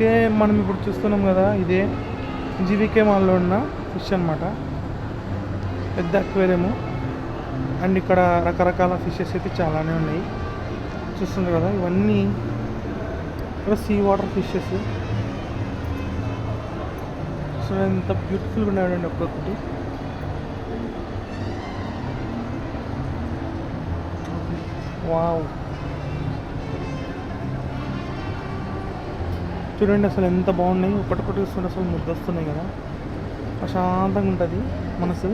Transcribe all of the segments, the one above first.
Okay, మనం ఇప్పుడు చూస్తున్నాం కదా, ఇదే జీవికే మాల్లో ఉన్న ఫిష్ అనమాట. పెద్ద అక్వేరియము. అండ్ ఇక్కడ రకరకాల ఫిషెస్ అయితే చాలానే ఉన్నాయి. చూస్తున్నారు కదా, ఇవన్నీ ఇక్కడ సీ వాటర్ ఫిషెస్. సో ఎంత బ్యూటిఫుల్గా ఉన్నాయండి ఒక్కొక్కటి. వావ్, చూడండి అసలు ఎంత బాగున్నాయి. ఒకటి చూస్తుంటే అసలు ముద్దొస్తున్నాయి కదా, ప్రశాంతంగా ఉంటుంది మనసు.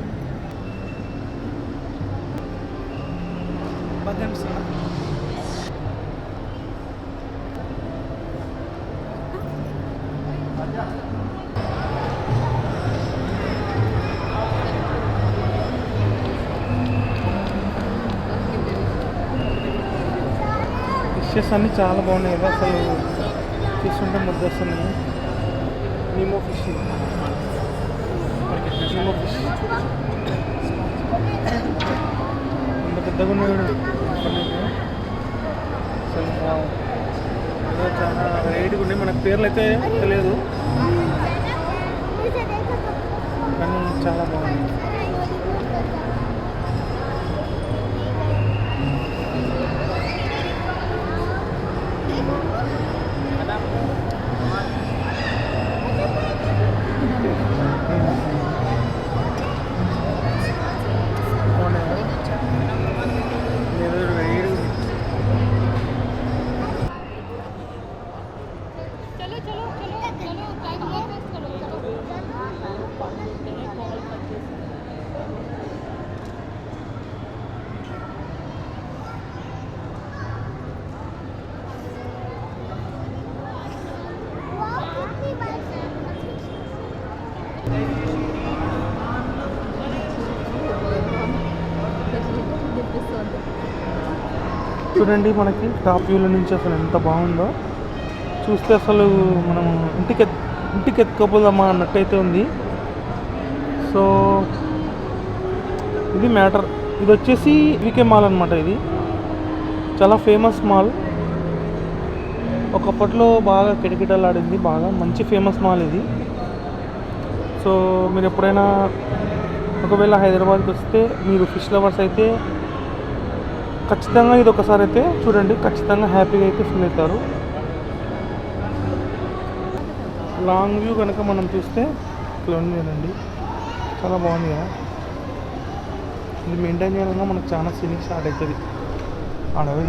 ఫిషెస్ అన్నీ చాలా బాగున్నాయి కదా, అసలు చూస్తుంటే ముద్ద వస్తున్నాయి. నీమో ఫిష్, నీమో ఫిష్ అంత పెద్దగా ఉన్నాయి. అసలు చాలా వెరైటీగా ఉన్నాయి. మనకు పేర్లు అయితే తెలియదు కానీ చాలా బాగుంది. చూడండి, మనకి టాప్ వ్యూల నుంచి అసలు ఎంత బాగుందో. చూస్తే అసలు మనం ఇంటికి ఎత్తుకోపోదామా అన్నట్టయితే ఉంది. సో ఇది మ్యాటర్. ఇది వచ్చేసి వికే మాల్ అనమాట. ఇది చాలా ఫేమస్ మాల్. ఒకప్పట్లో బాగా కిటకిటలాడింది, బాగా మంచి ఫేమస్ మాల్ ఇది. సో మీరు ఎప్పుడైనా ఒకవేళ హైదరాబాద్కి వస్తే, మీరు ఫిష్ లవర్స్ అయితే ఖచ్చితంగా ఇది ఒకసారి అయితే చూడండి. ఖచ్చితంగా హ్యాపీగా అయితే ఫీల్ అవుతారు. లాంగ్ వ్యూ కనుక మనం చూస్తే ఇట్లా ఉంది కదండి, చాలా బాగుంది కదా. ఇది మెయింటైన్ చేయాలన్నా మనకు చాలా సీనింగ్ స్టార్ట్ అవుతుంది. అడవి